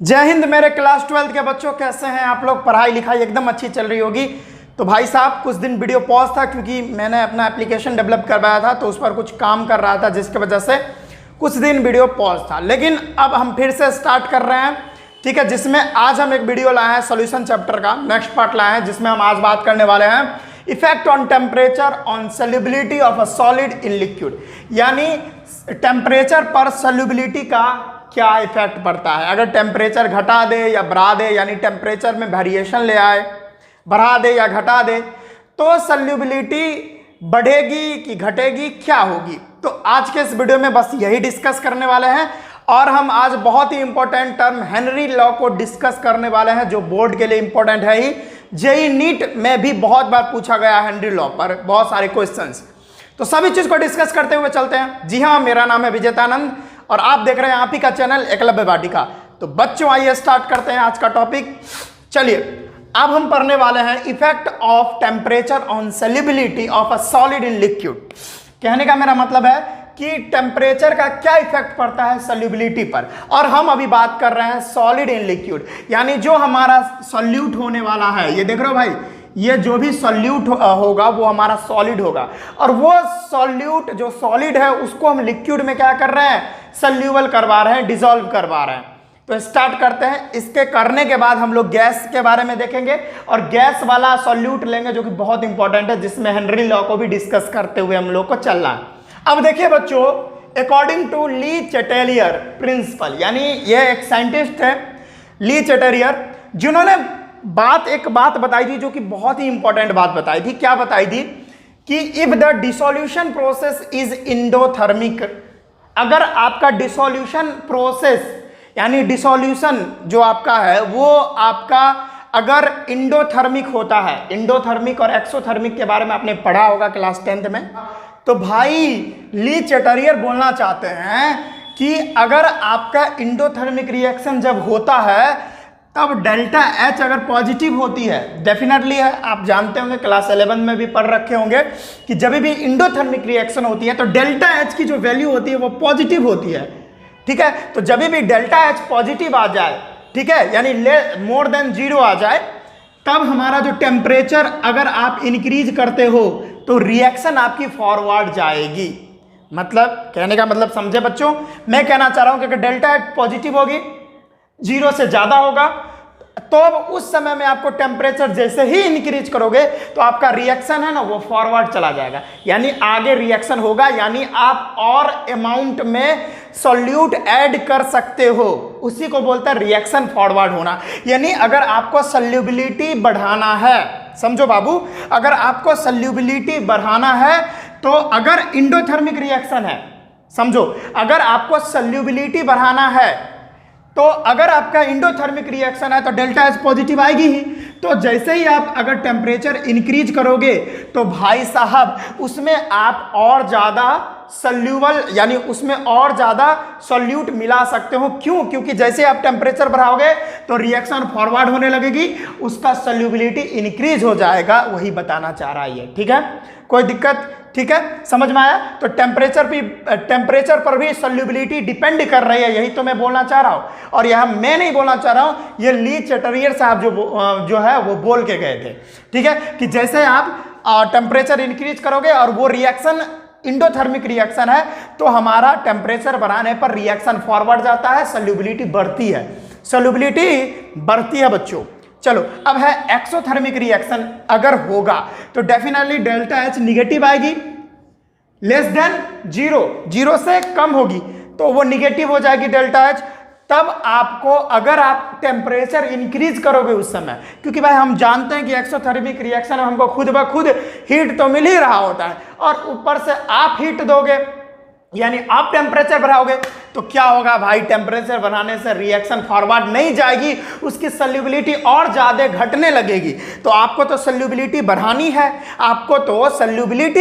जय हिंद मेरे क्लास 12 के बच्चों, कैसे हैं आप लोग। पढ़ाई लिखाई एकदम अच्छी चल रही होगी। तो भाई साहब कुछ दिन वीडियो पॉज था क्योंकि मैंने अपना एप्लीकेशन डेवलप करवाया था, तो उस पर कुछ काम कर रहा था जिसकी वजह से कुछ दिन वीडियो पॉज था। लेकिन अब हम फिर से स्टार्ट कर रहे हैं, ठीक है। जिसमें आज हम एक वीडियो लाए हैं सॉल्यूशन चैप्टर का नेक्स्ट पार्ट लाए हैं, जिसमें हम आज बात करने वाले हैं effect on temperature on solubility of a solid in liquid. यानी टेम्परेचर पर सॉल्युबिलिटी का क्या इफेक्ट पड़ता है। अगर टेम्परेचर घटा दे या बढ़ा दे, यानी टेम्परेचर में वेरिएशन ले आए, बढ़ा दे या घटा दे, तो सॉल्युबिलिटी बढ़ेगी कि घटेगी, क्या होगी। तो आज के इस वीडियो में बस यही डिस्कस करने वाले हैं। और हम आज बहुत ही इंपॉर्टेंट टर्म हेनरी लॉ को डिस्कस करने वाले हैं, जो बोर्ड के लिए इंपॉर्टेंट है ही। जेईई नीट में भी बहुत बार पूछा गया हेनरी लॉ पर बहुत सारे क्वेश्चंस। तो सभी चीज को डिस्कस करते हुए चलते हैं। जी हाँ, मेरा नाम है विजेतानंद और आप देख रहे हैं आप ही का चैनल एकलव्य वाटिका। तो बच्चों आइए स्टार्ट करते हैं आज का टॉपिक। चलिए अब हम पढ़ने वाले हैं effect of temperature on solubility of a solid in liquid. कहने का मेरा मतलब है कि टेम्परेचर का क्या इफेक्ट पड़ता है सॉल्युबिलिटी पर। और हम अभी बात कर रहे हैं सॉलिड इन लिक्विड, यानी जो हमारा सॉल्यूट होने वाला है। ये देख रहे हो भाई, ये जो भी सॉल्यूट होगा वो हमारा सॉलिड होगा, और वो सॉल्यूट जो सॉलिड है उसको हम लिक्विड में क्या कर रहे हैं, सॉल्यूबल करवा रहे हैं, डिसॉल्व करवा रहे हैं। तो स्टार्ट करते हैं। इसके करने के बाद हम लोग गैस के बारे में देखेंगे और गैस वाला सॉल्यूट लेंगे जो कि बहुत इंपॉर्टेंट है, जिसमें हेनरी लॉ को भी डिस्कस करते हुए हम लोग को चलना है। अब देखिए बच्चों, अकॉर्डिंग टू ली चैटेलियर प्रिंसिपल, यानी ये एक साइंटिस्ट है ली चैटेलियर, जिन्होंने एक बात बताई थी जो कि बहुत ही इंपॉर्टेंट बात बताई थी। क्या बताई थी कि if the dissolution process is endothermic, अगर आपका डिसोल्यूशन प्रोसेस यानी डिसोल्यूशन जो आपका है वो आपका अगर इंडोथर्मिक होता है, इंडोथर्मिक और एक्सोथर्मिक के बारे में आपने पढ़ा होगा क्लास 10th में। तो भाई ली चैटेलियर बोलना चाहते हैं कि अगर आपका इंडोथर्मिक रिएक्शन जब होता है तब डेल्टा एच अगर पॉजिटिव होती है, डेफिनेटली है, आप जानते होंगे क्लास 11 में भी पढ़ रखे होंगे कि जब भी इंडोथर्मिक रिएक्शन होती है तो डेल्टा एच की जो वैल्यू होती है वो पॉजिटिव होती है, ठीक है। तो जब भी डेल्टा एच पॉजिटिव आ जाए, ठीक है, यानी मोर देन 0 आ जाए, तब हमारा जो टेम्परेचर अगर आप इंक्रीज करते हो तो रिएक्शन आपकी फॉरवर्ड जाएगी। मतलब कहने का मतलब समझे बच्चों, मैं कहना चाह रहा हूं कि अगर डेल्टा एच पॉजिटिव होगी, 0 से ज्यादा होगा, तो अब उस समय में आपको टेम्परेचर जैसे ही इंक्रीज करोगे तो आपका रिएक्शन है ना वो फॉरवर्ड चला जाएगा, यानी आगे रिएक्शन होगा, यानी आप और अमाउंट में सॉल्यूट ऐड कर सकते हो। उसी को बोलते हैं रिएक्शन फॉरवर्ड होना। यानी अगर आपको सॉल्युबिलिटी बढ़ाना है, समझो बाबू, अगर आपको सॉल्युबिलिटी बढ़ाना है तो अगर इंडोथर्मिक रिएक्शन है, समझो अगर आपको सॉल्युबिलिटी बढ़ाना है तो अगर आपका इंडोथर्मिक रिएक्शन है तो डेल्टा एच पॉजिटिव आएगी ही। तो जैसे ही आप अगर टेम्परेचर इंक्रीज करोगे तो भाई साहब उसमें आप और ज़्यादा सॉल्यूबल यानी उसमें और ज़्यादा सॉल्यूट मिला सकते हो। क्यों? क्योंकि जैसे आप टेम्परेचर बढ़ाओगे तो रिएक्शन फॉरवर्ड होने लगेगी, उसका सॉल्युबिलिटी इंक्रीज हो जाएगा। वही बताना चाह रहा है ये, ठीक है, कोई दिक्कत, ठीक है, समझ में आया। तो टेम्परेचर पर भी सॉल्युबिलिटी डिपेंड कर रही है, यही तो मैं बोलना चाह रहा हूं। और यह मैं नहीं बोलना चाह रहा हूं, ये ली चैटेलियर साहब जो है वो बोल के गए थे, ठीक है, कि जैसे आप टेम्परेचर इंक्रीज करोगे और वो रिएक्शन इंडोथर्मिक रिएक्शन है तो हमारा टेम्परेचर बढ़ाने पर रिएक्शन फॉरवर्ड जाता है, सॉल्युबिलिटी बढ़ती है, सॉल्युबिलिटी बढ़ती है बच्चों। चलो अब है एक्सोथर्मिक रिएक्शन अगर होगा तो डेफिनेटली डेल्टा एच निगेटिव आएगी, लेस देन 0 से कम होगी तो वो निगेटिव हो जाएगी डेल्टा एच। तब आपको अगर आप टेम्परेचर इंक्रीज करोगे उस समय, क्योंकि भाई हम जानते हैं कि एक्सोथर्मिक रिएक्शन में हमको खुद ब खुद हीट तो मिल ही रहा होता है, और ऊपर से आप हीट दोगे यानी आप टेम्परेचर बढ़ाओगे तो क्या होगा भाई, टेम्परेचर बढ़ाने से रिएक्शन फॉरवर्ड नहीं जाएगी, उसकी सॉल्युबिलिटी और ज़्यादा घटने लगेगी। तो आपको तो सॉल्युबिलिटी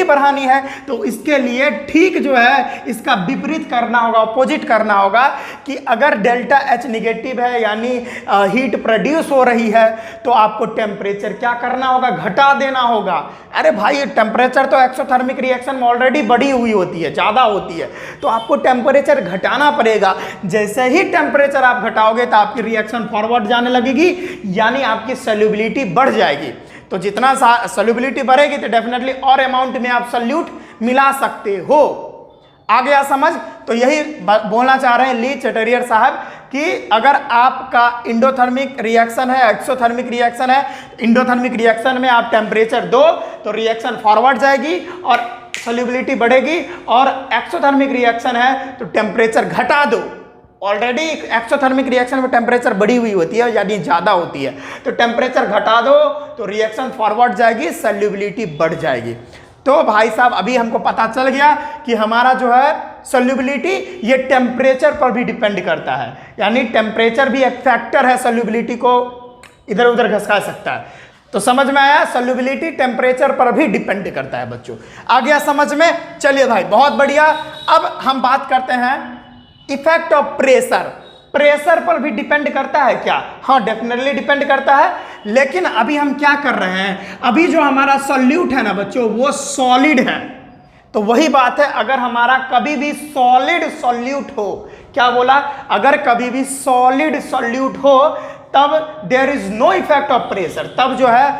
बढ़ानी है, तो इसके लिए ठीक जो है इसका विपरीत करना होगा, अपोजिट करना होगा कि अगर डेल्टा एच निगेटिव है यानी हीट प्रोड्यूस हो रही है तो आपको टेम्परेचर क्या करना होगा, घटा देना होगा। अरे भाई टेम्परेचर तो एक्सोथर्मिक रिएक्शन में ऑलरेडी बढ़ी हुई होती है, ज़्यादा होती है, तो आपको टेम्परेचर घटाना घटाना पड़ेगा। जैसे ही टेम्परेचर आप घटाओगे तो आपकी रिएक्शन फॉरवर्ड जाने लगेगी, यानी आपकी सॉल्युबिलिटी बढ़ जाएगी। तो जितना सॉल्युबिलिटी बढ़ेगी तो डेफिनेटली और अमाउंट में आप सॉल्यूट मिला सकते हो। आ गया समझ? तो यही बोलना चाह रहे हैं ली चेटेरियर साहब कि अगर आपका इंडोथर्मिक रिएक्शन है, एक्सोथर्मिक रिएक्शन है, इंडोथर्मिक रिएक्शन में आप टेम्परेचर दो तो रिएक्शन फॉरवर्ड जाएगी और सॉल्युबिलिटी बढ़ेगी, और एक्सोथर्मिक रिएक्शन है तो टेम्परेचर घटा दो। ऑलरेडी एक्सोथर्मिक रिएक्शन में टेम्परेचर बढ़ी हुई होती है, यानी ज़्यादा होती है, तो टेम्परेचर घटा दो तो रिएक्शन फॉरवर्ड जाएगी, सॉल्युबिलिटी बढ़ जाएगी। तो भाई साहब अभी हमको पता चल गया कि हमारा जो है सॉल्युबिलिटी ये टेम्परेचर पर भी डिपेंड करता है, यानी टेम्परेचर भी एक फैक्टर है, सॉल्युबिलिटी को इधर उधर घसका सकता है। तो समझ में आया, सॉल्युबिलिटी टेम्परेचर पर भी डिपेंड करता है बच्चों। आ गया समझ में? चलिए भाई बहुत बढ़िया। अब हम बात करते हैं इफेक्ट ऑफ प्रेशर। प्रेशर पर भी डिपेंड करता है क्या? हाँ डेफिनेटली डिपेंड करता है, लेकिन अभी हम क्या कर रहे हैं, अभी जो हमारा सॉल्यूट है ना बच्चों वो सॉलिड है। तो वही बात है, अगर हमारा कभी भी सॉलिड सॉल्यूट हो, क्या बोला, अगर कभी भी सॉलिड सॉल्यूट हो तब there is no effect of pressure, तब जो है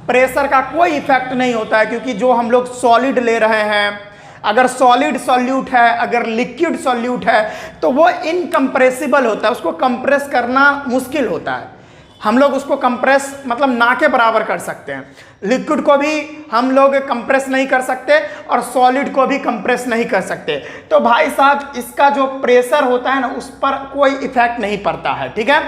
प्रेशर का कोई इफेक्ट नहीं होता है, क्योंकि जो हम लोग सॉलिड ले रहे हैं, अगर सॉलिड सॉल्यूट है, अगर लिक्विड सॉल्यूट है तो वो इनकम्प्रेसिबल होता है, उसको कंप्रेस करना मुश्किल होता है। हम लोग उसको कंप्रेस मतलब ना के बराबर कर सकते हैं, लिक्विड को भी हम लोग कंप्रेस नहीं कर सकते और सॉलिड को भी कंप्रेस नहीं कर सकते। तो भाई साहब इसका जो प्रेशर होता है ना उस पर कोई इफेक्ट नहीं पड़ता है, ठीक है,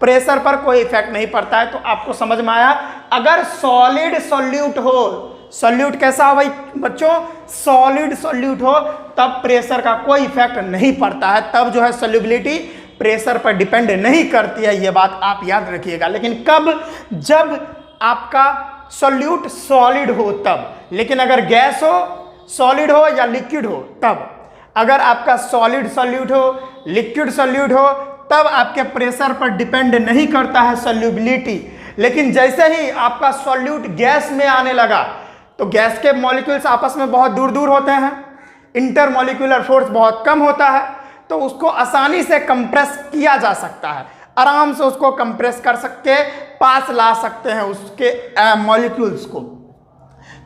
प्रेशर पर कोई इफेक्ट नहीं पड़ता है। तो आपको समझ में आया, अगर सॉलिड सॉल्यूट हो, सॉल्यूट कैसा हो भाई बच्चों, सॉलिड सॉल्यूट हो, तब प्रेशर का कोई इफेक्ट नहीं पड़ता है, तब जो है सॉल्युबिलिटी प्रेशर पर डिपेंड नहीं करती है, ये बात आप याद रखिएगा। लेकिन कब, जब आपका सॉल्यूट सॉलिड हो तब, लेकिन अगर गैस हो, सॉलिड हो या लिक्विड हो तब, अगर आपका सॉलिड सॉल्यूट हो, लिक्विड सॉल्यूट हो, तब आपके प्रेशर पर डिपेंड नहीं करता है सॉल्युबिलिटी। लेकिन जैसे ही आपका सॉल्यूट गैस में आने लगा तो गैस के मॉलिक्यूल्स आपस में बहुत दूर दूर होते हैं, इंटरमॉलिक्यूलर फोर्स बहुत कम होता है, तो उसको आसानी से कंप्रेस किया जा सकता है, आराम से उसको कंप्रेस कर सकते, पास ला सकते हैं उसके मॉलिक्यूल्स को।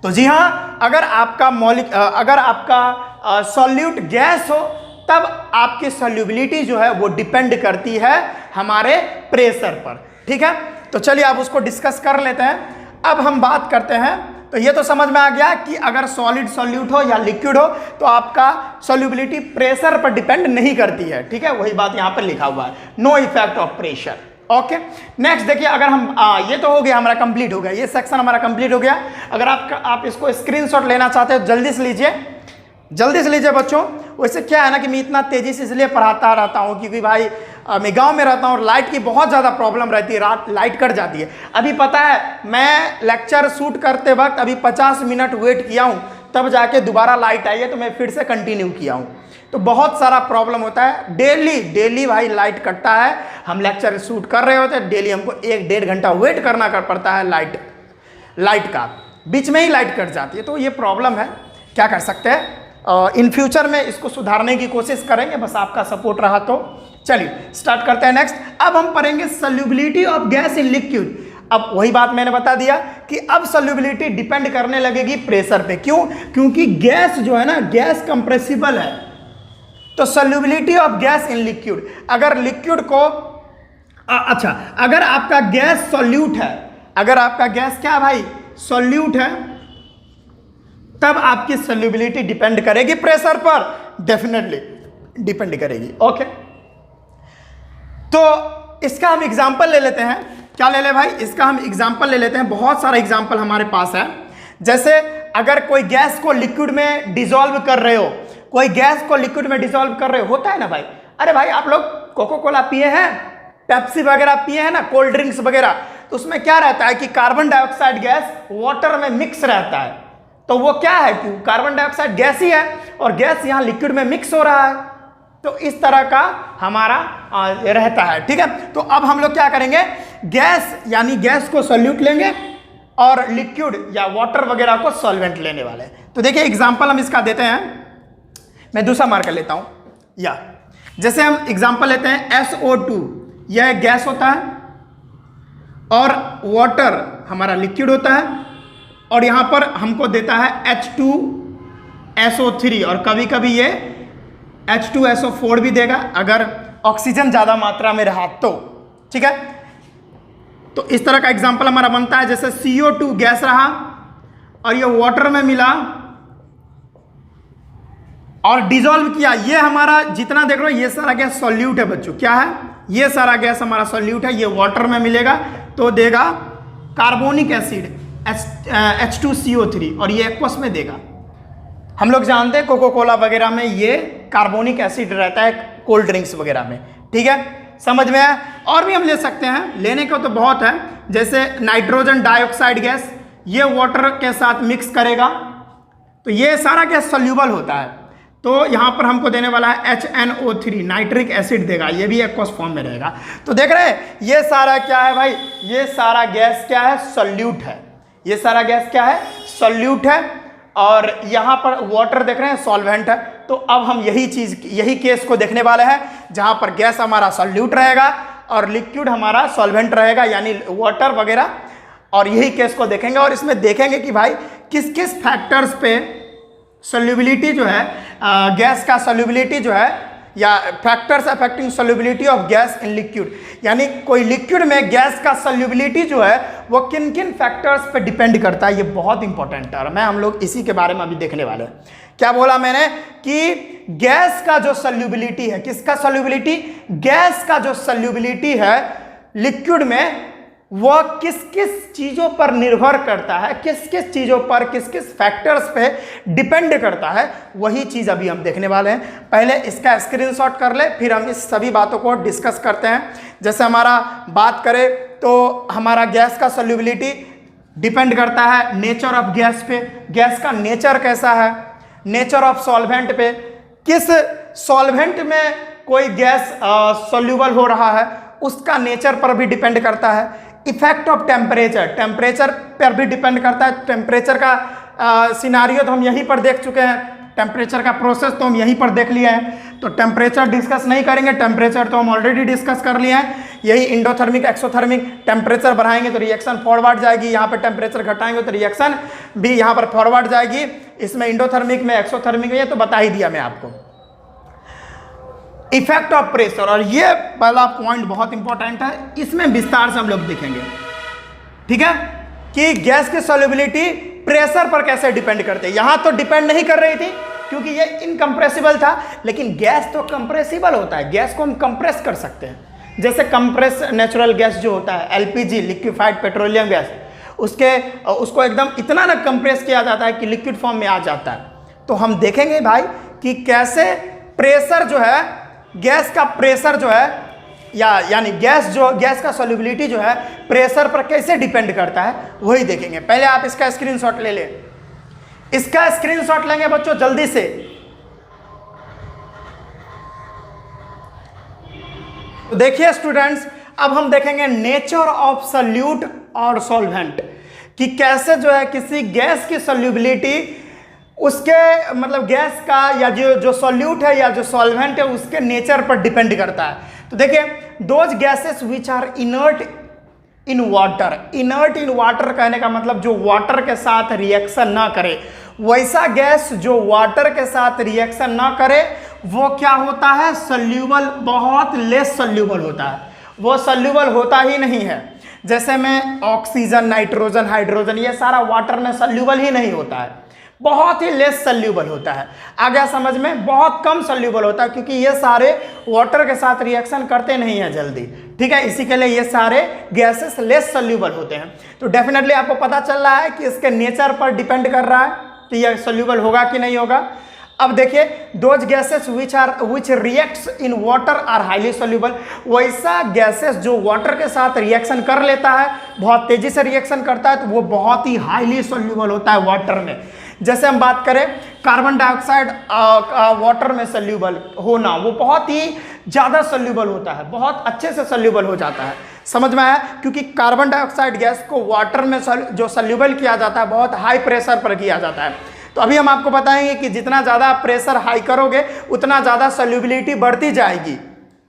तो जी हाँ, अगर आपका सॉल्यूट गैस हो तब आपकी सॉल्युबिलिटी जो है वो डिपेंड करती है हमारे प्रेशर पर, ठीक है। तो चलिए अब उसको डिस्कस कर लेते हैं। अब हम बात करते हैं, तो ये तो समझ में आ गया कि अगर सॉलिड सॉल्यूट हो या लिक्विड हो तो आपका सॉल्युबिलिटी प्रेशर पर डिपेंड नहीं करती है, ठीक है, वही बात यहाँ पर लिखा हुआ है, no effect of pressure. Okay, next देखिए, अगर हम ये तो हो गया हमारा कंप्लीट हो गया, ये सेक्शन हमारा कंप्लीट हो गया। अगर आप इसको स्क्रीनशॉट लेना चाहते हो जल्दी से लीजिए, जल्दी से लीजिए बच्चों। वैसे क्या है ना कि मैं इतना तेजी से इसलिए पढ़ाता रहता हूँ क्योंकि भाई मैं गांव में रहता हूँ और लाइट की बहुत ज़्यादा प्रॉब्लम रहती है, रात लाइट कट जाती है। अभी पता है मैं लेक्चर शूट करते वक्त अभी 50 मिनट वेट किया हूँ, तब जाके दोबारा लाइट आई है, तो मैं फिर से कंटिन्यू किया हूँ। तो बहुत सारा प्रॉब्लम होता है, डेली भाई लाइट कटता है, हम लेक्चर शूट कर रहे होते हैं, डेली हमको 1-1.5 घंटा वेट करना पड़ता है लाइट का, बीच में ही लाइट कट जाती है। तो ये प्रॉब्लम है, क्या कर सकते हैं, इन फ्यूचर में इसको सुधारने की कोशिश करेंगे, बस आपका सपोर्ट रहा तो। चलिए स्टार्ट करते हैं नेक्स्ट। अब हम पढ़ेंगे solubility of gas in liquid. अब वही बात मैंने बता दिया कि अब सॉल्युबिलिटी डिपेंड करने लगेगी प्रेशर पे। क्यों? क्योंकि गैस जो है ना, गैस कंप्रेसिबल है, तो solubility of gas in liquid, अगर लिक्विड को अच्छा, अगर आपका गैस सॉल्यूट है, अगर आपका गैस क्या भाई सॉल्यूट है, तब आपकी सॉल्युबिलिटी डिपेंड करेगी प्रेशर पर, डेफिनेटली डिपेंड करेगी। ओके, तो इसका हम एग्जांपल ले लेते हैं। क्या ले ले भाई, इसका हम एग्जांपल ले लेते हैं। बहुत सारा एग्जांपल हमारे पास है। जैसे अगर कोई गैस को लिक्विड में डिसॉल्व कर रहे हो, कोई गैस को लिक्विड में डिसॉल्व कर रहे हो, होता है ना भाई। अरे भाई आप लोग कोको कोला पिए हैं, पेप्सी वगैरह पिए हैं ना, कोल्ड ड्रिंक्स वगैरह, तो उसमें क्या रहता है कि कार्बन डाइऑक्साइड गैस वाटर में मिक्स रहता है। तो वो क्या है कि कार्बन डाइऑक्साइड गैस ही है और गैस यहाँ लिक्विड में मिक्स हो रहा है। तो इस तरह का हमारा रहता है, ठीक है। तो अब हम लोग क्या करेंगे, गैस यानी गैस को सॉल्यूट लेंगे और लिक्विड या वाटर वगैरह को सॉल्वेंट लेने वाले हैं। तो देखिए एग्जांपल हम इसका देते हैं, मैं दूसरा मार्कर लेता हूं, या जैसे हम एग्जांपल लेते हैं SO2, यह एक गैस होता है और वाटर हमारा लिक्विड होता है, और यहाँ पर हमको देता है H2SO3, और कभी कभी ये H2SO4 भी देगा अगर ऑक्सीजन ज़्यादा मात्रा में रहा तो। ठीक है, तो इस तरह का एग्जांपल हमारा बनता है। जैसे CO2 गैस रहा और ये वाटर में मिला और डिजोल्व किया, ये हमारा जितना देख रहे हो ये सारा गैस सॉल्यूट है बच्चों। क्या है? ये सारा गैस हमारा सॉल्यूट है। ये वाटर में मिलेगा तो देगा कार्बोनिक एसिड H2CO3, और ये एक्वस में देगा। हम लोग जानते हैं कोको कोला वगैरह में ये कार्बोनिक एसिड रहता है, कोल्ड ड्रिंक्स वगैरह में। ठीक है, समझ में आया? और भी हम ले सकते हैं, लेने को तो बहुत है। जैसे नाइट्रोजन डाइऑक्साइड गैस, ये वाटर के साथ मिक्स करेगा तो ये सारा गैस सॉल्यूबल होता है। तो यहाँ पर हमको देने वाला है HNO3, नाइट्रिक एसिड देगा, ये भी एक्वस फॉर्म में रहेगा। तो देख रहे हैं ये सारा क्या है भाई? ये सारा गैस क्या है? सॉल्यूट है। ये सारा गैस क्या है? सॉल्यूट है। और यहाँ पर वाटर देख रहे हैं, सॉल्वेंट है। तो अब हम यही केस को देखने वाले हैं जहाँ पर गैस हमारा सॉल्यूट रहेगा और लिक्विड हमारा सॉल्वेंट रहेगा, यानी वाटर वगैरह। और यही केस को देखेंगे और इसमें देखेंगे कि भाई किस किस फैक्टर्स पे सोल्यूबिलिटी जो है, गैस का सोल्यूबिलिटी जो है, या factors affecting solubility of gas in liquid, यानी कोई लिक्विड में गैस का सोल्यूबिलिटी जो है वो किन किन फैक्टर्स पे डिपेंड करता है। ये बहुत इंपॉर्टेंट टर्म है, हम लोग इसी के बारे में अभी देखने वाले हैं। क्या बोला मैंने? कि गैस का जो सोल्यूबिलिटी है, किसका सोल्यूबिलिटी? गैस का जो सोल्यूबिलिटी है लिक्विड में, वह किस किस चीज़ों पर निर्भर करता है, किस किस चीज़ों पर, किस किस फैक्टर्स पे डिपेंड करता है, वही चीज़ अभी हम देखने वाले हैं। पहले इसका स्क्रीनशॉट कर ले, फिर हम इस सभी बातों को डिस्कस करते हैं। जैसे हमारा बात करें तो हमारा गैस का सोल्यूबिलिटी डिपेंड करता है नेचर ऑफ गैस पे, गैस का नेचर कैसा है, नेचर ऑफ सॉल्वेंट पे, किस सॉल्वेंट में कोई गैस सोल्यूबल हो रहा है उसका नेचर पर भी डिपेंड करता है। इफेक्ट ऑफ टेम्परेचर, टेम्परेचर पर भी डिपेंड करता है। टेम्परेचर का सिनारियो तो हम यहीं पर देख चुके हैं, टेम्परेचर का प्रोसेस तो हम यहीं पर देख लिए हैं, तो टेम्परेचर डिस्कस नहीं करेंगे। टेम्परेचर तो हम ऑलरेडी डिस्कस कर लिए हैं। यही इंडोथर्मिक एक्सोथर्मिक, टेम्परेचर बढ़ाएंगे तो रिएक्शन फॉरवर्ड जाएगी, यहाँ पर टेम्परेचर घटाएंगे तो रिएक्शन भी यहाँ पर फॉरवर्ड जाएगी। इसमें इंडोथर्मिक में, एक्सोथर्मिक में, ये तो बता ही दिया मैं आपको। इफेक्ट ऑफ प्रेशर, और ये पहला पॉइंट बहुत इंपॉर्टेंट है, इसमें विस्तार से हम लोग देखेंगे। ठीक है, कि गैस की सॉल्युबिलिटी प्रेशर पर कैसे डिपेंड करते हैं। यहां तो डिपेंड नहीं कर रही थी क्योंकि ये इनकम्प्रेसिबल था, लेकिन गैस तो कंप्रेसिबल होता है, गैस को हम कंप्रेस कर सकते हैं। जैसे कंप्रेस नेचुरल गैस जो होता है, LPG लिक्विफाइड पेट्रोलियम गैस, उसको एकदम इतना ना कंप्रेस किया जाता है कि लिक्विड फॉर्म में आ जाता है। तो हम देखेंगे भाई कि कैसे प्रेशर जो है, गैस का प्रेशर जो है, यानी गैस का सॉल्युबिलिटी जो है प्रेशर पर कैसे डिपेंड करता है, वही देखेंगे। पहले आप इसका स्क्रीनशॉट ले लें। इसका स्क्रीनशॉट लेंगे बच्चों जल्दी से। तो देखिए स्टूडेंट्स, अब हम देखेंगे नेचर ऑफ सॉल्यूट और सॉल्वेंट, कि कैसे जो है किसी गैस की सॉल्युबिलिटी उसके मतलब गैस का या जो सॉल्यूट है या जो सॉल्वेंट है उसके नेचर पर डिपेंड करता है। तो देखिए, those gases which are inert in water, inert in water कहने का मतलब जो वाटर के साथ रिएक्शन ना करे, वैसा गैस जो वाटर के साथ रिएक्शन ना करे वो क्या होता है? सॉल्यूबल, बहुत लेस सॉल्यूबल होता है, वो सॉल्यूबल होता ही नहीं है। जैसे में ऑक्सीजन, नाइट्रोजन, हाइड्रोजन, ये सारा वाटर में सॉल्यूबल ही नहीं होता है, बहुत ही लेस सॉल्यूबल होता है। आ गया समझ में? बहुत कम सॉल्यूबल होता है क्योंकि ये सारे वाटर के साथ रिएक्शन करते नहीं हैं जल्दी। ठीक है, इसी के लिए ये सारे गैसेस लेस सॉल्यूबल होते हैं। तो डेफिनेटली आपको पता चल रहा है कि इसके नेचर पर डिपेंड कर रहा है कि यह सॉल्यूबल होगा कि नहीं होगा। अब देखिए, those gases which reacts in water are highly soluble, वैसा गैसेस जो वाटर के साथ रिएक्शन कर लेता है, बहुत तेजी से रिएक्शन करता है, तो वो बहुत ही हाईली सॉल्यूबल होता है वाटर में। जैसे हम बात करें कार्बन डाइऑक्साइड वाटर में सॉल्यूबल होना, वो बहुत ही ज़्यादा सॉल्यूबल होता है, बहुत अच्छे से सॉल्यूबल हो जाता है। समझ में आया? क्योंकि कार्बन डाइऑक्साइड गैस को वाटर में जो सॉल्यूबल किया जाता है बहुत हाई प्रेशर पर किया जाता है। तो अभी हम आपको बताएंगे कि जितना ज़्यादा आप प्रेशर हाई करोगे उतना ज़्यादा सॉल्युबिलिटी बढ़ती जाएगी।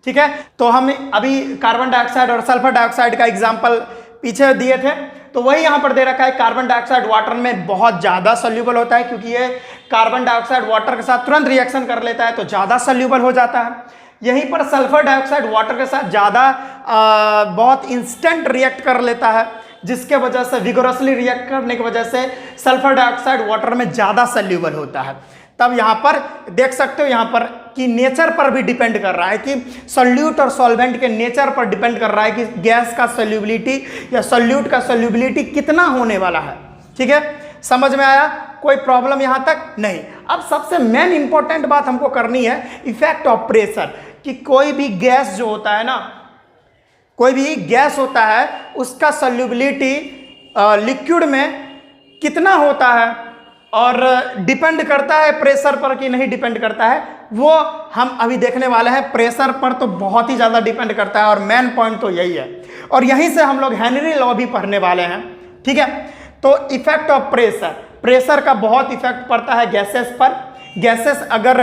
ठीक है, तो हम अभी कार्बन डाइऑक्साइड और सल्फर डाइऑक्साइड का एग्जाम्पल पीछे दिए थे, तो वही यहाँ पर दे रखा है। कार्बन डाइऑक्साइड वाटर में बहुत ज़्यादा सॉल्युबल होता है, क्योंकि ये कार्बन डाइऑक्साइड वाटर के साथ तुरंत रिएक्शन कर लेता है, तो ज़्यादा सॉल्युबल हो जाता है। यहीं पर सल्फर डाइऑक्साइड वाटर के साथ ज़्यादा बहुत इंस्टेंट रिएक्ट कर लेता है, जिसके वजह से विगोरसली रिएक्ट करने की वजह से सल्फर डाइऑक्साइड वाटर में ज़्यादा सॉल्युबल होता है। तब यहाँ पर देख सकते हो यहाँ पर कि नेचर पर भी डिपेंड कर रहा है, कि सॉल्यूट और सॉल्वेंट के नेचर पर डिपेंड कर रहा है कि गैस का सॉल्युबिलिटी या सॉल्यूट का सॉल्युबिलिटी कितना होने वाला है। ठीक है, समझ में आया? कोई प्रॉब्लम यहाँ तक नहीं। अब सबसे मेन इंपॉर्टेंट बात हमको करनी है इफेक्ट ऑफ प्रेशर, कि कोई भी गैस जो होता है ना, कोई भी गैस होता है उसका सॉल्युबिलिटी लिक्विड में कितना होता है और डिपेंड करता है प्रेशर पर कि नहीं डिपेंड करता है, वो हम अभी देखने वाले हैं। प्रेशर पर तो बहुत ही ज़्यादा डिपेंड करता है और मेन पॉइंट तो यही है, और यहीं से हम लोग हेनरी लॉ भी पढ़ने वाले हैं। ठीक है, तो इफेक्ट ऑफ प्रेशर, प्रेशर का बहुत इफेक्ट पड़ता है गैसेस पर। गैसेस अगर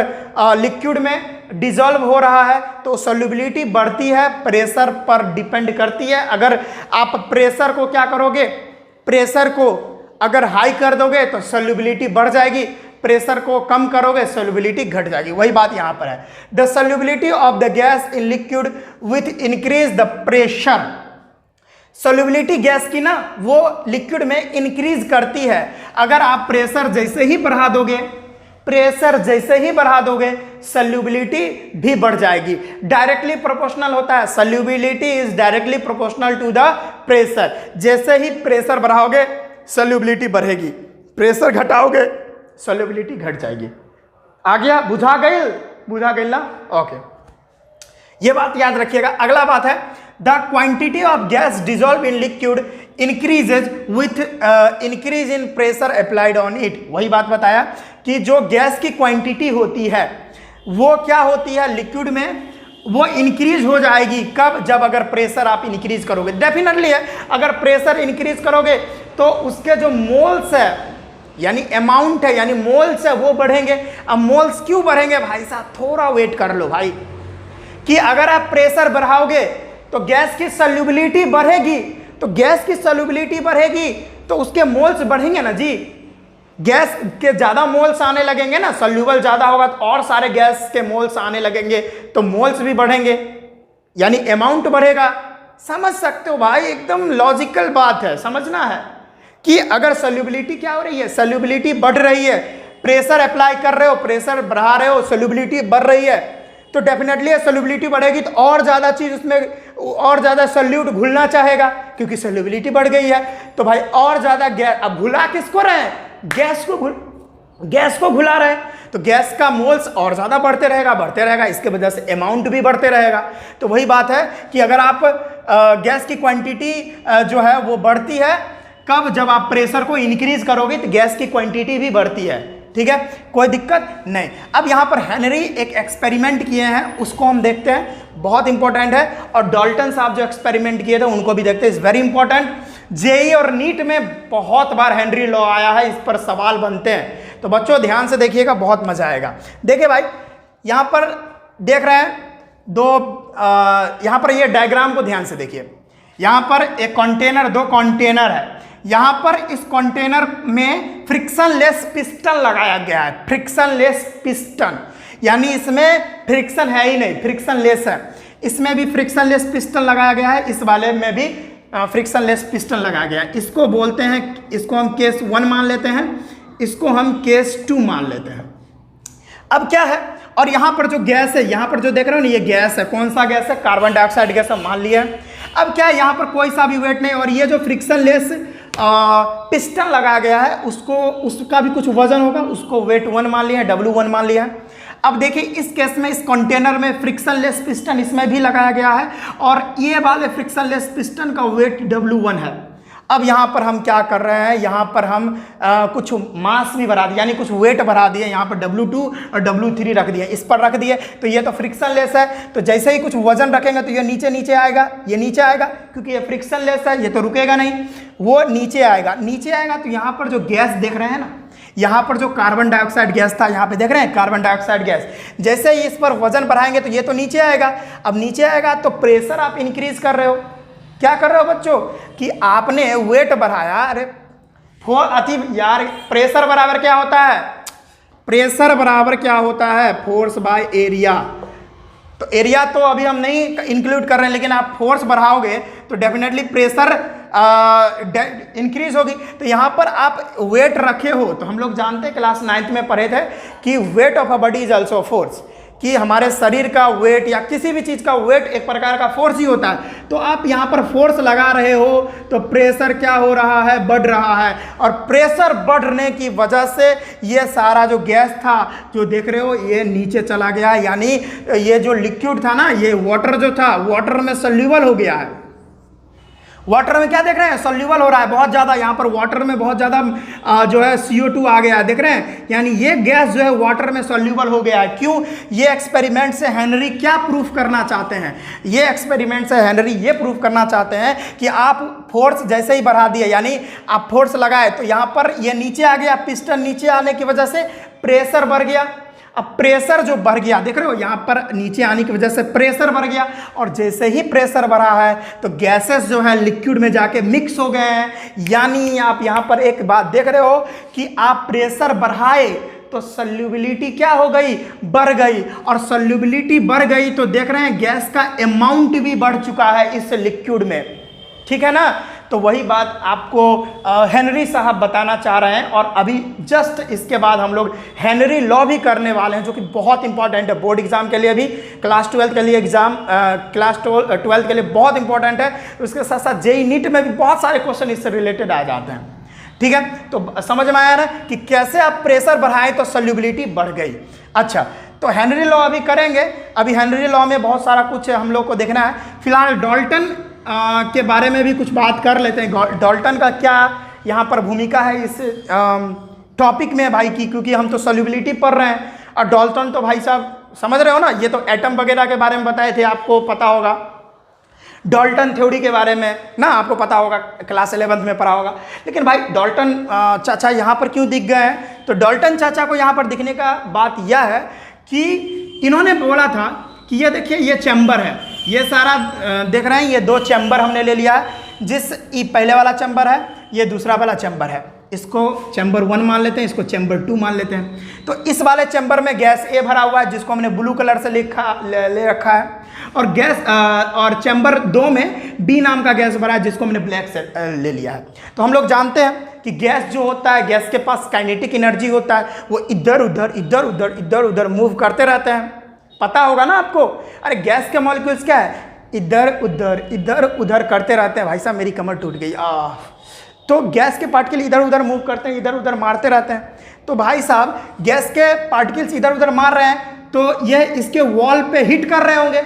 लिक्विड में डिजॉल्व हो रहा है तो सॉल्युबिलिटी बढ़ती है, प्रेशर पर डिपेंड करती है। अगर आप प्रेशर को क्या करोगे, प्रेशर को अगर हाई कर दोगे तो सॉल्युबिलिटी बढ़ जाएगी, प्रेशर को कम करोगे सॉल्युबिलिटी घट जाएगी। वही बात यहाँ पर है। The solubility of the gas in liquid with increase the pressure, solubility gas की ना वो लिक्विड में इंक्रीज करती है। अगर आप प्रेशर जैसे ही बढ़ा दोगे, प्रेशर जैसे ही बढ़ा दोगे सॉल्युबिलिटी भी बढ़ जाएगी। डायरेक्टली प्रोपोर्शनल होता है, solubility is directly proportional to the pressure. जैसे ही प्रेशर बढ़ाओगे सॉल्युबिलिटी बढ़ेगी, प्रेशर घटाओगे सॉल्युबिलिटी घट जाएगी। आ गया? बुझा गई ना? ओके, ये बात याद रखिएगा। अगला बात है the quantity of gas dissolve in liquid increases with increase in pressure applied on it. वही बात बताया कि जो गैस की क्वांटिटी होती है वो क्या होती है लिक्विड में, वो इंक्रीज हो जाएगी। कब? जब अगर प्रेशर आप इंक्रीज करोगे। डेफिनेटली है, अगर प्रेशर इंक्रीज करोगे तो उसके जो मोल्स है यानी अमाउंट है यानी मोल्स है वो बढ़ेंगे। अब मोल्स क्यों बढ़ेंगे भाई साहब, थोड़ा वेट कर लो भाई, कि अगर आप प्रेशर बढ़ाओगे तो गैस की सॉल्युबिलिटी बढ़ेगी, तो गैस की सॉल्युबिलिटी बढ़ेगी तो उसके मोल्स बढ़ेंगे ना जी। गैस के ज़्यादा मोल्स आने लगेंगे ना, सॉल्युबल ज़्यादा होगा तो और सारे गैस के मोल्स आने लगेंगे, तो मोल्स भी बढ़ेंगे यानी अमाउंट बढ़ेगा। समझ सकते हो भाई, एकदम लॉजिकल बात है, समझना है कि अगर सॉल्युबिलिटी क्या हो रही है, सॉल्युबिलिटी बढ़ रही है, प्रेशर अप्लाई कर रहे हो, प्रेशर बढ़ा रहे हो, सॉल्युबिलिटी बढ़ रही है, तो डेफिनेटली सॉल्युबिलिटी बढ़ेगी तो और ज़्यादा चीज़ उसमें और ज़्यादा सॉल्यूट घुलना चाहेगा, क्योंकि सॉल्युबिलिटी बढ़ गई है। तो भाई और ज़्यादा गैस, अब घुला किसको रहे हैं, गैस को घुला रहे हैं, तो गैस का मोल्स और ज़्यादा बढ़ते रहेगा, इसके वजह से अमाउंट भी बढ़ते रहेगा। तो वही बात है कि अगर आप गैस की क्वांटिटी जो है वो बढ़ती है, कब? जब आप प्रेशर को इंक्रीज करोगे तो गैस की क्वांटिटी भी बढ़ती है। ठीक है, कोई दिक्कत नहीं। अब यहाँ पर हेनरी एक एक्सपेरिमेंट किए हैं, उसको हम देखते हैं, बहुत इंपॉर्टेंट है। और डाल्टन साहब जो एक्सपेरिमेंट किए थे उनको भी देखते हैं, इज वेरी इंपॉर्टेंट। जेई और नीट में बहुत बार हेनरी लॉ आया है, इस पर सवाल बनते हैं, तो बच्चों ध्यान से देखिएगा, बहुत मजा आएगा। देखिए भाई, यहाँ पर देख रहे हैं यहाँ पर ये डायग्राम को ध्यान से देखिए। यहाँ पर एक कंटेनर, दो कंटेनर है, यहाँ पर इस कंटेनर में फ्रिक्शनलेस पिस्टन लगाया गया है। फ्रिक्शनलेस पिस्टन यानी इसमें फ्रिक्शन है ही नहीं, फ्रिक्शनलेस है। इसमें भी फ्रिक्शनलेस पिस्टन लगाया गया है, इस वाले में भी फ्रिक्शनलेस पिस्टन लगाया गया है। इसको बोलते हैं, इसको हम केस 1 मान लेते हैं, इसको हम केस 2 मान लेते हैं। अब क्या है, और यहाँ पर जो गैस है, यहाँ पर जो देख रहे हो ना, ये गैस है, कौन सा गैस है, कार्बन डाइऑक्साइड गैस है, मान लिया। अब क्या है, यहाँ पर कोई सा भी वेट नहीं, और ये जो फ्रिक्शनलेस पिस्टन लगाया गया है उसका भी कुछ वजन होगा, उसको वेट 1 मान लिया है, W1 मान लिया है। अब देखिए इस केस में, इस कंटेनर में फ्रिक्शनलेस पिस्टन इसमें भी लगाया गया है, और ये वाले फ्रिक्शनलेस पिस्टन का वेट W1 है। अब यहाँ पर हम क्या कर रहे हैं, यहाँ पर हम कुछ मास भी बढ़ा दिया, यानी कुछ वेट बढ़ा दिए, यहाँ पर W2 और W3 रख दिए, इस पर रख दिए। तो ये तो फ्रिक्शनलेस है, तो जैसे ही कुछ वजन रखेंगे तो ये नीचे आएगा, ये नीचे आएगा, क्योंकि ये फ्रिक्शनलेस है, ये तो रुकेगा नहीं, वो नीचे आएगा। तो यहाँ पर जो गैस देख रहे हैं ना, यहाँ पर जो कार्बन डाइऑक्साइड गैस था, यहाँ पे देख रहे हैं कार्बन डाइऑक्साइड गैस, जैसे ही इस पर वजन बढ़ाएंगे तो ये तो नीचे आएगा। अब नीचे आएगा तो प्रेशर आप इंक्रीज कर रहे हो। क्या कर रहे हो बच्चों कि आपने वेट बढ़ाया। अरे यार प्रेशर बराबर क्या होता है? प्रेशर बराबर क्या होता है? Force by area. तो एरिया तो अभी हम नहीं इंक्लूड कर रहे हैं, लेकिन आप फोर्स बढ़ाओगे तो डेफिनेटली प्रेशर इंक्रीज होगी। तो यहाँ पर आप वेट रखे हो तो हम लोग जानते हैं, क्लास 9th में पढ़े थे कि weight of a body is also force, कि हमारे शरीर का वेट या किसी भी चीज़ का वेट एक प्रकार का फोर्स ही होता है। तो आप यहाँ पर फोर्स लगा रहे हो तो प्रेशर क्या हो रहा है? बढ़ रहा है। और प्रेशर बढ़ने की वजह से ये सारा जो गैस था जो देख रहे हो ये नीचे चला गया, यानी ये जो लिक्विड था ना, ये वाटर जो था वाटर में सॉल्यूबल हो गया है। वाटर में क्या देख रहे हैं? सॉल्यूबल हो रहा है बहुत ज़्यादा। यहाँ पर वाटर में बहुत ज़्यादा जो है CO2 आ गया है, देख रहे हैं, यानी ये गैस जो है वाटर में सॉल्यूबल हो गया है। क्यों? ये एक्सपेरिमेंट से हेनरी क्या प्रूफ करना चाहते हैं? ये एक्सपेरिमेंट से हेनरी ये प्रूफ करना चाहते हैं कि आप फोर्स जैसे ही बढ़ा दिए, यानी आप फोर्स लगाए तो यहाँ पर ये नीचे आ गया, पिस्टन नीचे आने की वजह से प्रेशर बढ़ गया। अब प्रेशर जो बढ़ गया, देख रहे हो यहाँ पर नीचे आने की वजह से प्रेशर बढ़ गया, और जैसे ही प्रेशर बढ़ा है तो गैसेस जो है लिक्विड में जाके मिक्स हो गए हैं। यानी आप यहाँ पर एक बात देख रहे हो कि आप प्रेशर बढ़ाए तो सॉल्युबिलिटी क्या हो गई? बढ़ गई। और सॉल्युबिलिटी बढ़ गई तो देख रहे हैं गैस का अमाउंट भी बढ़ चुका है इस लिक्विड में, ठीक है ना। तो वही बात आपको हेनरी साहब बताना चाह रहे हैं। और अभी जस्ट इसके बाद हम लोग हेनरी लॉ भी करने वाले हैं, जो कि बहुत इंपॉर्टेंट है बोर्ड एग्जाम के लिए भी, क्लास 12 के लिए एग्जाम, क्लास 12 के लिए बहुत इंपॉर्टेंट है। उसके साथ साथ जेईई नीट में भी बहुत सारे क्वेश्चन इससे रिलेटेड आ जाते हैं, ठीक है। तो समझ में आया ना कि कैसे आप प्रेशर बढ़ाएं तो सॉल्युबिलिटी बढ़ गई। अच्छा, तो हेनरी लॉ अभी करेंगे। अभी हेनरी लॉ में बहुत सारा कुछ हम लोग को देखना है। फिलहाल डाल्टन के बारे में भी कुछ बात कर लेते हैं। डाल्टन का क्या यहाँ पर भूमिका है इस टॉपिक में भाई की, क्योंकि हम तो सॉल्युबिलिटी पढ़ रहे हैं। और डाल्टन तो भाई साहब समझ रहे हो ना, ये तो एटम वगैरह के बारे में बताए थे, आपको पता होगा। डाल्टन थ्योरी के बारे में ना आपको पता होगा, क्लास 11th में पढ़ा होगा। लेकिन भाई डाल्टन चाचा यहाँ पर क्यों दिख गए हैं? तो डाल्टन चाचा को यहाँ पर दिखने का बात यह है कि इन्होंने बोला था कि ये देखिए ये चैम्बर है, ये सारा देख रहे हैं, ये दो चैम्बर हमने ले लिया है। ये पहले वाला चैम्बर है, ये दूसरा वाला चैम्बर है। इसको चैम्बर 1 मान लेते हैं, इसको चैम्बर 2 मान लेते हैं। तो इस वाले चैम्बर में गैस ए भरा हुआ है, जिसको हमने ब्लू कलर से ले रखा है। और और चैम्बर 2 में बी नाम का गैस भरा है, जिसको हमने ब्लैक से ले लिया है। तो हम लोग जानते हैं कि गैस जो होता है, गैस के पास काइनेटिक एनर्जी होता है, वो इधर उधर मूव करते रहते हैं। पता होगा ना आपको। अरे गैस के मॉलिक्यूल्स क्या है? इधर उधर करते रहते हैं। भाई साहब मेरी कमर टूट गई। तो गैस के पार्टिकल इधर उधर मूव करते हैं, इधर उधर मारते रहते हैं। तो भाई साहब गैस के पार्टिकल्स इधर उधर मार रहे हैं तो यह इसके वॉल पे हिट कर रहे होंगे,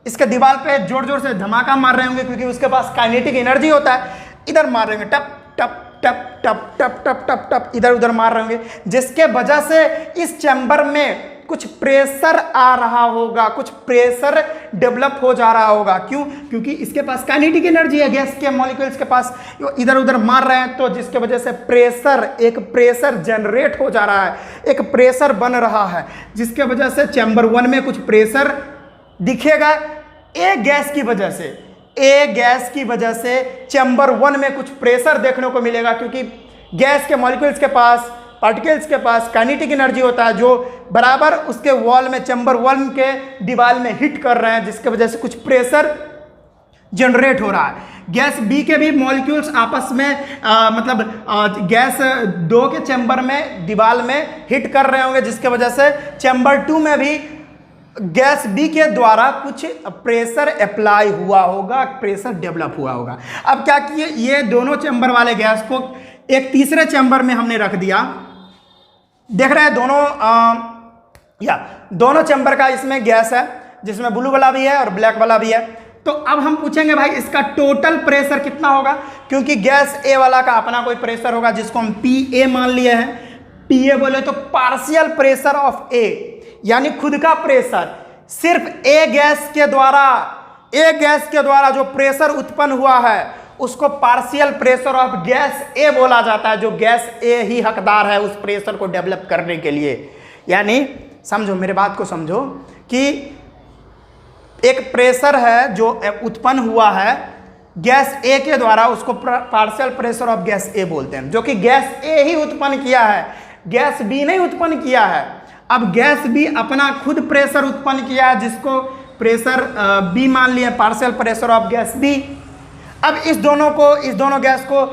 इसके दीवार पे जोर जोर से धमाका मार रहे होंगे, क्योंकि उसके पास काइनेटिक एनर्जी होता है। इधर मार रहे होंगे, टप टप टप टप टप टप टप टप इधर उधर मार रहे होंगे, जिसके वजह से इस चैम्बर में कुछ प्रेशर आ रहा होगा, कुछ प्रेशर डेवलप हो जा रहा होगा। क्यों? क्योंकि इसके पास काइनेटिक एनर्जी है, गैस के मॉलिक्यूल्स के पास इधर उधर मार रहे हैं, तो जिसके वजह से एक प्रेशर जनरेट हो जा रहा है, एक प्रेशर बन रहा है, जिसके वजह से चैम्बर 1 में कुछ प्रेशर दिखेगा। ए गैस की वजह से चैम्बर 1 में कुछ प्रेशर देखने को मिलेगा, क्योंकि गैस के मॉलिक्यूल्स के पास, पार्टिकल्स के पास काइनेटिक एनर्जी होता है, जो बराबर उसके वॉल में चैम्बर 1 के दीवार में हिट कर रहे हैं, जिसके वजह से कुछ प्रेशर जनरेट हो रहा है। गैस बी के भी मॉलिक्यूल्स आपस में गैस 2 के चैम्बर में दीवार में हिट कर रहे होंगे, जिसके वजह से चैम्बर 2 में भी गैस बी के द्वारा कुछ प्रेशर अप्लाई हुआ होगा, प्रेशर डेवलप हुआ होगा। अब क्या किए, ये दोनों चैम्बर वाले गैस को एक तीसरे चैम्बर में हमने रख दिया। देख रहे हैं दोनों चैम्बर का इसमें गैस है, जिसमें ब्लू वाला भी है और ब्लैक वाला भी है। तो अब हम पूछेंगे भाई इसका टोटल प्रेशर कितना होगा, क्योंकि गैस ए वाला का अपना कोई प्रेशर होगा, जिसको हम पी ए मान लिए हैं। पी ए बोले तो पार्शियल प्रेशर ऑफ ए, यानी खुद का प्रेशर। सिर्फ ए गैस के द्वारा जो प्रेशर उत्पन्न हुआ है उसको पार्शियल प्रेशर ऑफ गैस ए बोला जाता है, जो गैस ए ही हकदार है उस प्रेशर को डेवलप करने के लिए। यानी समझो, मेरे बात को समझो कि एक प्रेशर है जो उत्पन्न हुआ है गैस ए के द्वारा, उसको पार्शियल प्रेशर ऑफ गैस ए बोलते हैं, जो कि गैस ए ही उत्पन्न किया है, गैस बी नहीं उत्पन्न किया है। अब गैस बी अपना खुद प्रेशर उत्पन्न किया है, जिसको प्रेशर बी मान लिया, partial pressure of gas b. अब इस दोनों गैस को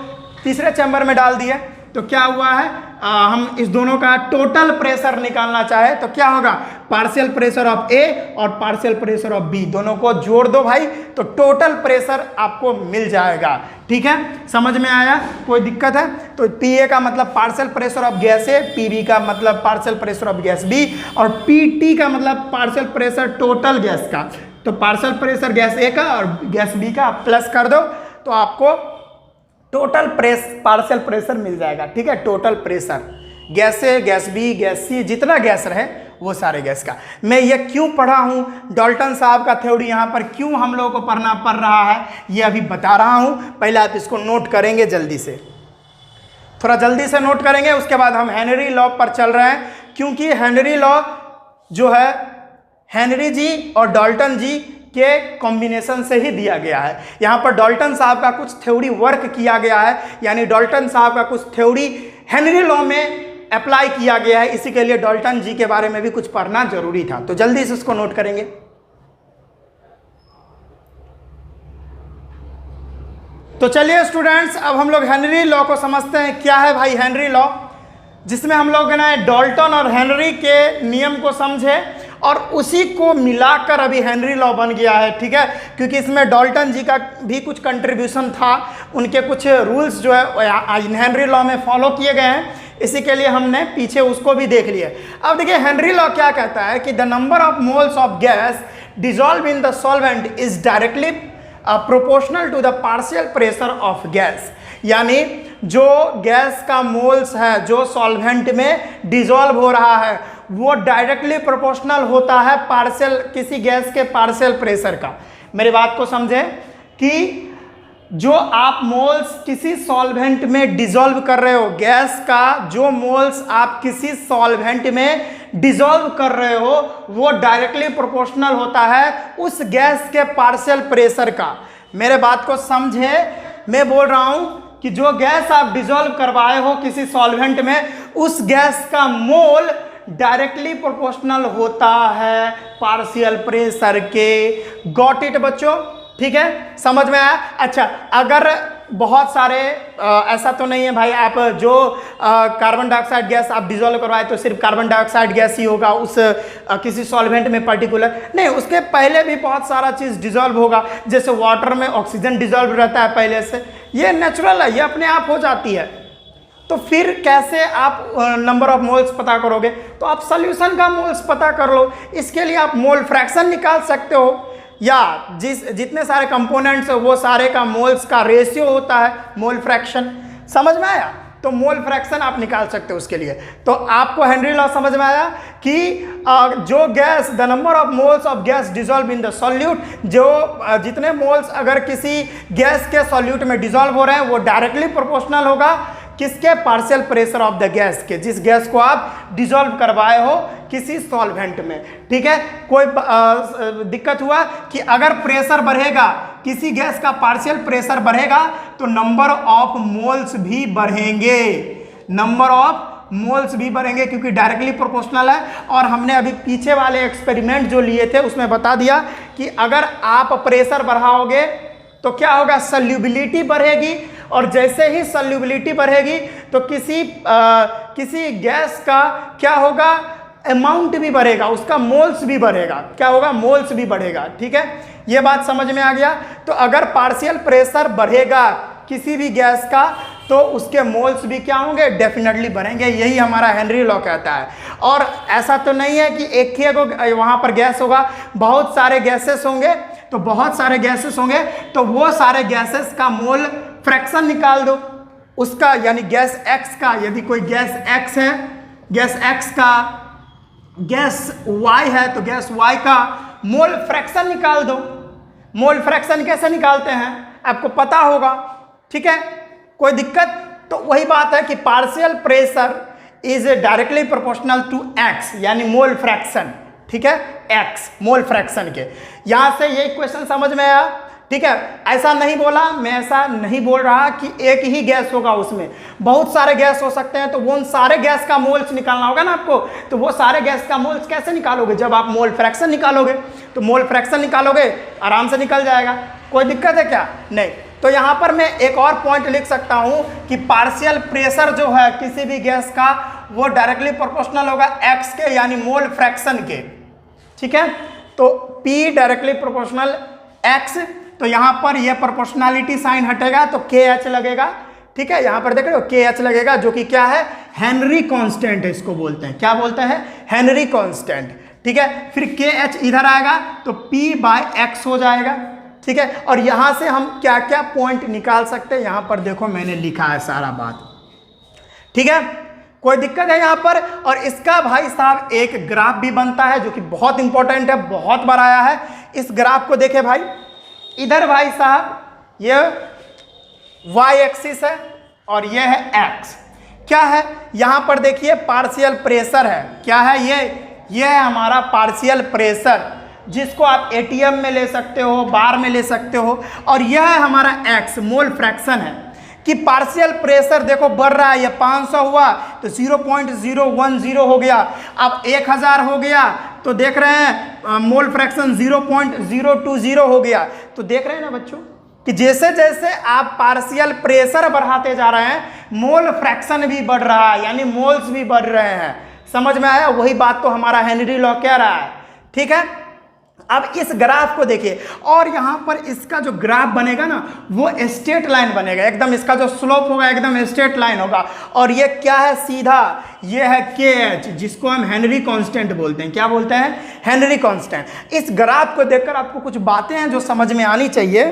तीसरे चैम्बर में डाल दिया, तो क्या हुआ है, हम इस दोनों का टोटल प्रेशर निकालना चाहे तो क्या होगा, पार्शियल प्रेशर ऑफ ए और पार्शियल प्रेशर ऑफ बी, दोनों को जोड़ दो भाई, तो टोटल प्रेशर आपको मिल जाएगा। ठीक है, समझ में आया, कोई दिक्कत है? तो पी ए का मतलब partial pressure of gas a, p b का मतलब partial pressure of gas b, और पी टी का मतलब पार्शियल प्रेशर टोटल गैस का। तो पार्शियल प्रेशर गैस ए का और गैस बी का प्लस कर दो तो आपको टोटल पार्शियल प्रेशर मिल जाएगा। ठीक है, टोटल प्रेशर गैस ए, गैस बी, गैस सी, जितना गैस रहे वो सारे गैस का। मैं ये क्यों पढ़ा हूँ, डाल्टन साहब का थ्योरी यहाँ पर क्यों हम लोगों को पढ़ना पड़ रहा है, ये अभी बता रहा हूँ। पहले आप इसको नोट करेंगे, जल्दी से, थोड़ा जल्दी से नोट करेंगे, उसके बाद हम हेनरी लॉ पर चल रहे हैं, क्योंकि हेनरी लॉ जो है हेनरी जी और डाल्टन जी के कॉम्बिनेशन से ही दिया गया है। यहाँ पर डाल्टन साहब का कुछ थ्योरी वर्क किया गया है, यानी डाल्टन साहब का कुछ थ्योरी हेनरी लॉ में अप्लाई किया गया है, इसी के लिए डाल्टन जी के बारे में भी कुछ पढ़ना जरूरी था। तो जल्दी से उसको नोट करेंगे। तो चलिए स्टूडेंट्स, अब हम लोग हेनरी लॉ को समझते हैं। क्या है भाई हेनरी लॉ, जिसमें हम लोग ने डाल्टन और हेनरी के नियम को समझे और उसी को मिलाकर अभी हेनरी लॉ बन गया है। ठीक है, क्योंकि इसमें डाल्टन जी का भी कुछ कंट्रीब्यूशन था, उनके कुछ रूल्स जो है हेनरी लॉ में फॉलो किए गए हैं, इसी के लिए हमने पीछे उसको भी देख लिया। अब देखिए हेनरी लॉ क्या कहता है कि the number of moles of gas dissolve in the solvent is directly proportional to the partial pressure of gas. यानी जो गैस का मोल्स है जो सॉल्वेंट में डिजॉल्व हो रहा है वो डायरेक्टली प्रोपोर्शनल होता है पार्शियल, किसी गैस के पार्शियल प्रेशर का। मेरी बात को समझे कि जो आप मोल्स किसी सॉल्वेंट में डिजॉल्व कर रहे हो, गैस का जो मोल्स आप किसी सॉल्वेंट में डिजॉल्व कर रहे हो वो डायरेक्टली प्रोपोर्शनल होता है उस गैस के पार्शियल प्रेशर का। मेरे बात को समझे, मैं बोल रहा हूं कि जो गैस आप डिजॉल्व करवाए हो किसी सॉल्वेंट में, उस गैस का मोल डायरेक्टली प्रोपोर्शनल होता है पार्शियल प्रेशर के। गॉट इट बच्चों? ठीक है, समझ में आया? अच्छा, अगर बहुत सारे ऐसा तो नहीं है भाई आप जो कार्बन डाइऑक्साइड गैस आप डिजॉल्व करवाए तो सिर्फ कार्बन डाइऑक्साइड गैस ही होगा उस किसी सॉल्वेंट में पर्टिकुलर, नहीं, उसके पहले भी बहुत सारा चीज़ डिजॉल्व होगा। जैसे वाटर में ऑक्सीजन डिजॉल्व रहता है पहले से, ये नेचुरल है, ये अपने आप हो जाती है। तो फिर कैसे आप नंबर ऑफ मोल्स पता करोगे? तो आप सॉल्यूशन का मोल्स पता कर लो। इसके लिए आप मोल फ्रैक्शन निकाल सकते हो, या जितने सारे कंपोनेंट्स है वो सारे का मोल्स का रेशियो होता है मोल फ्रैक्शन। समझ में आया? तो मोल फ्रैक्शन आप निकाल सकते हो उसके लिए। तो आपको हेनरी लॉ समझ में आया कि जो gas the number of moles of gas dissolve in the solute, जो जितने मोल्स अगर किसी गैस के सॉल्यूट में डिजॉल्व हो रहे हैं वो डायरेक्टली प्रोपोर्शनल होगा किसके? Partial pressure of the gas के, जिस गैस को आप डिजॉल्व करवाए हो किसी सॉल्वेंट में। ठीक है, कोई दिक्कत हुआ कि अगर प्रेशर बढ़ेगा, किसी गैस का पार्शियल प्रेशर बढ़ेगा तो नंबर ऑफ मोल्स भी बढ़ेंगे, नंबर ऑफ मोल्स भी बढ़ेंगे, क्योंकि डायरेक्टली प्रोपोर्शनल है। और हमने अभी पीछे वाले एक्सपेरिमेंट जो लिए थे उसमें बता दिया कि अगर आप प्रेशर बढ़ाओगे तो क्या होगा? सॉल्युबिलिटी बढ़ेगी, और जैसे ही सॉल्युबिलिटी बढ़ेगी तो किसी गैस का क्या होगा? अमाउंट भी बढ़ेगा, उसका मोल्स भी बढ़ेगा। क्या होगा? मोल्स भी बढ़ेगा। ठीक है, ये बात समझ में आ गया? तो अगर पार्शियल प्रेशर बढ़ेगा किसी भी गैस का तो उसके मोल्स भी क्या होंगे? डेफिनेटली बढ़ेंगे। यही हमारा हेनरी लॉ कहता है। और ऐसा तो नहीं है कि एक ही वहाँ पर गैस होगा, बहुत सारे गैसेस होंगे, तो बहुत सारे गैसेस होंगे तो वो सारे गैसेस का मोल फ्रैक्शन निकाल दो उसका, यानी गैस एक्स का, यदि कोई गैस एक्स है, गैस एक्स का गैस वाई है तो गैस वाई का मोल फ्रैक्शन निकाल दो। मोल फ्रैक्शन कैसे निकालते हैं? आपको पता होगा, ठीक है, कोई दिक्कत? तो वही बात है कि partial pressure is directly proportional to x, यानी मोल फ्रैक्शन, ठीक है, एक्स मोल फ्रैक्शन के। यहां से ये क्वेश्चन समझ में आया, ठीक है। ऐसा नहीं बोला, मैं ऐसा नहीं बोल रहा कि एक ही गैस होगा, उसमें बहुत सारे गैस हो सकते हैं, तो वो उन सारे गैस का मोल्स निकालना होगा ना आपको। तो वो सारे गैस का मोल्स कैसे निकालोगे? जब आप मोल फ्रैक्शन निकालोगे, तो मोल फ्रैक्शन निकालोगे, आराम से निकल जाएगा, कोई दिक्कत है क्या? नहीं। तो यहाँ पर मैं एक और पॉइंट लिख सकता हूँ कि पार्शियल प्रेशर जो है किसी भी गैस का, वो डायरेक्टली प्रोपोर्शनल होगा एक्स के, यानी मोल फ्रैक्शन के, ठीक है। तो P डायरेक्टली प्रोपोर्शनल एक्स, तो यहाँ पर यह प्रोपोर्शनलिटी साइन हटेगा तो KH लगेगा, ठीक है। यहाँ पर देख रहे हो KH लगेगा, जो कि क्या है? हेनरी कांस्टेंट है, इसको बोलते हैं, क्या बोलते हैं? हेनरी कांस्टेंट, ठीक है। फिर KH इधर आएगा तो P/X हो जाएगा, ठीक है। और यहाँ से हम क्या क्या पॉइंट निकाल सकते हैं, यहाँ पर देखो मैंने लिखा है सारा बात, ठीक है, कोई दिक्कत है यहाँ पर? और इसका भाई साहब एक ग्राफ भी बनता है जो कि बहुत इंपॉर्टेंट है, बहुत बार आया है। इस ग्राफ को देखे भाई, इधर भाई साहब ये y एक्सिस है और ये है x, क्या है? यहाँ पर देखिए पार्शियल प्रेशर है, क्या है ये है हमारा पार्शियल प्रेशर, जिसको आप ATM में ले सकते हो, बार में ले सकते हो। और यह है हमारा x, मोल फ्रैक्शन है कि पार्शियल प्रेशर देखो बढ़ रहा है, ये 500 हुआ तो 0.010 हो गया, अब 1000 हो गया तो देख रहे हैं मोल फ्रैक्शन 0.020 हो गया। तो देख रहे हैं ना बच्चों कि जैसे जैसे आप पार्शियल प्रेशर बढ़ाते जा रहे हैं, मोल फ्रैक्शन भी बढ़ रहा है, यानी मोल्स भी बढ़ रहे हैं। समझ में आया? वही बात तो हमारा हेनरी लॉ कह रहा है, ठीक है। अब इस ग्राफ को देखिए, और यहाँ पर इसका जो ग्राफ बनेगा ना, वो स्ट्रेट लाइन बनेगा एकदम, इसका जो स्लोप होगा एकदम स्ट्रेट लाइन होगा। और ये क्या है? सीधा ये है KH, जिसको हम हेनरी कांस्टेंट बोलते हैं। क्या बोलते हैं? Henry constant. इस ग्राफ को देखकर आपको कुछ बातें हैं जो समझ में आनी चाहिए।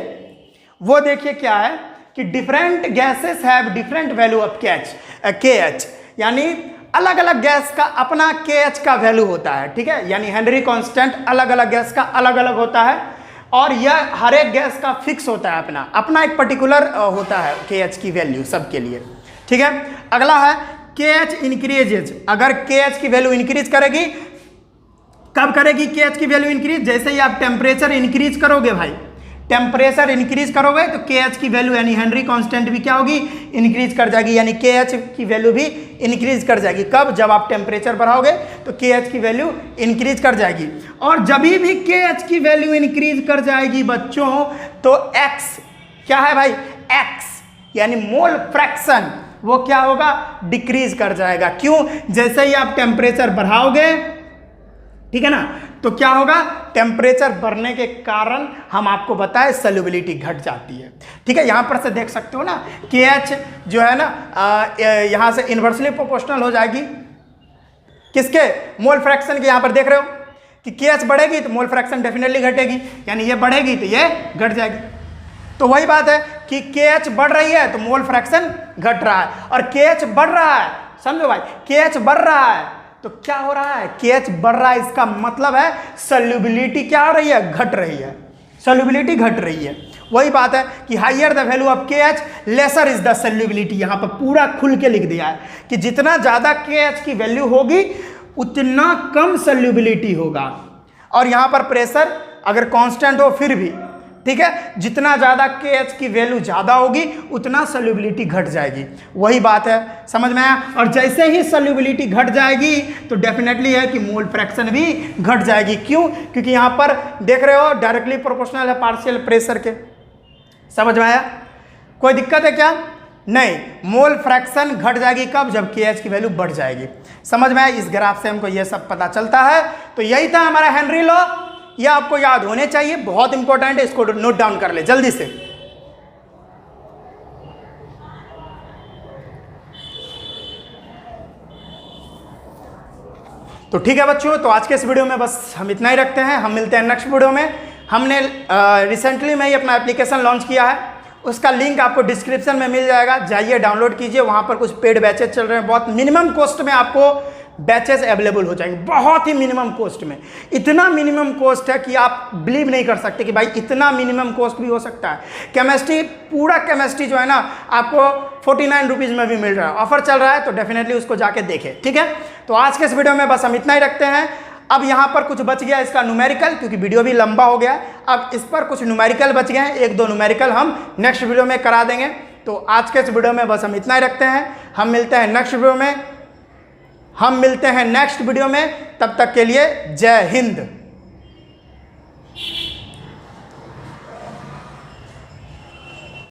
वो देखिए क्या है कि different gases have different value of KH, यानी अलग अलग गैस का अपना KH का वैल्यू होता है, ठीक है। यानी हेनरी कांस्टेंट अलग अलग गैस का अलग अलग होता है, और यह हर एक गैस का फिक्स होता है, अपना एक पर्टिकुलर होता है KH की वैल्यू सबके लिए, ठीक है। अगला है KH इंक्रीजेज। अगर KH की वैल्यू इंक्रीज करेगी, कब करेगी KH की वैल्यू इंक्रीज? जैसे ही आप टेम्परेचर इंक्रीज करोगे भाई, टेम्परेचर इंक्रीज करोगे तो KH की वैल्यू यानी हेनरी कांस्टेंट भी क्या होगी? इंक्रीज कर जाएगी, यानी KH की वैल्यू भी इंक्रीज कर जाएगी। कब? जब आप टेम्परेचर बढ़ाओगे तो KH की वैल्यू इंक्रीज कर जाएगी। और जब भी KH की वैल्यू इंक्रीज कर जाएगी बच्चों, तो X क्या है भाई? X यानी मोल फ्रैक्शन, वो क्या होगा? डिक्रीज कर जाएगा। क्यों? जैसे ही आप टेम्परेचर बढ़ाओगे, ठीक है ना, तो क्या होगा? टेम्परेचर बढ़ने के कारण हम आपको बताएं सॉल्युबिलिटी घट जाती है, ठीक है। यहां पर से देख सकते हो ना, KH जो है ना यहां से इन्वर्सली प्रोपोर्शनल हो जाएगी किसके? मोल फ्रैक्शन के। यहां पर देख रहे हो कि KH बढ़ेगी तो मोल फ्रैक्शन डेफिनेटली घटेगी, यानी ये बढ़ेगी तो ये घट जाएगी। तो वही बात है कि KH बढ़ रही है तो मोल फ्रैक्शन घट रहा है, और KH बढ़ रहा है, समझो भाई, KH बढ़ रहा है तो क्या हो रहा है? KH बढ़ रहा है, इसका मतलब है सॉल्युबिलिटी क्या हो रही है? घट रही है, सॉल्युबिलिटी घट रही है। वही बात है कि higher the value of KH lesser is the solubility. यहाँ पर पूरा खुल के लिख दिया है कि जितना ज़्यादा KH की वैल्यू होगी उतना कम सॉल्युबिलिटी होगा। और यहाँ पर प्रेशर अगर कांस्टेंट हो फिर भी, ठीक है, जितना ज़्यादा KH की वैल्यू ज़्यादा होगी उतना सॉल्युबिलिटी घट जाएगी। वही बात है, समझ में आया? और जैसे ही सॉल्युबिलिटी घट जाएगी तो डेफिनेटली है कि मोल फ्रैक्शन भी घट जाएगी। क्यों? क्योंकि यहाँ पर देख रहे हो डायरेक्टली प्रोपोर्शनल है पार्शियल प्रेशर के। समझ में आया? कोई दिक्कत है क्या? नहीं। मोल फ्रैक्शन घट जाएगी कब? जब KH की वैल्यू बढ़ जाएगी। समझ में आया? इस ग्राफ से हमको यह सब पता चलता है। तो यही था हमारा हेनरी लॉ, ये आपको याद होने चाहिए, बहुत इंपॉर्टेंट है, इसको नोट डाउन कर ले जल्दी से। तो ठीक है बच्चों, तो आज के इस वीडियो में बस हम इतना ही रखते हैं। हम मिलते हैं नेक्स्ट वीडियो में। हमने रिसेंटली में ही अपना एप्लीकेशन लॉन्च किया है, उसका लिंक आपको डिस्क्रिप्शन में मिल जाएगा, जाइए डाउनलोड कीजिए। वहाँ पर कुछ पेड बैचेज चल रहे हैं, बहुत मिनिमम कॉस्ट में आपको बैचेस अवेलेबल हो जाएंगे बहुत ही मिनिमम कॉस्ट में। इतना मिनिमम कॉस्ट है कि आप बिलीव नहीं कर सकते कि भाई इतना मिनिमम कॉस्ट भी हो सकता है। केमिस्ट्री, पूरा केमिस्ट्री जो है ना आपको 49 रुपीज़ में भी मिल रहा है। ऑफर चल रहा है तो डेफिनेटली उसको जाके देखें, ठीक है। तो आज के इस वीडियो में बस हम इतना ही रखते हैं। अब यहाँ पर कुछ बच गया इसका न्यूमेरिकल, क्योंकि वीडियो भी लंबा हो गया। अब इस पर कुछ न्यूमेरिकल बच गए हैं, 1-2 न्यूमेरिकल हम नेक्स्ट वीडियो में करा देंगे। तो आज के इस वीडियो में बस हम इतना ही रखते हैं। हम मिलते हैं नेक्स्ट वीडियो में, तब तक के लिए जय हिंद।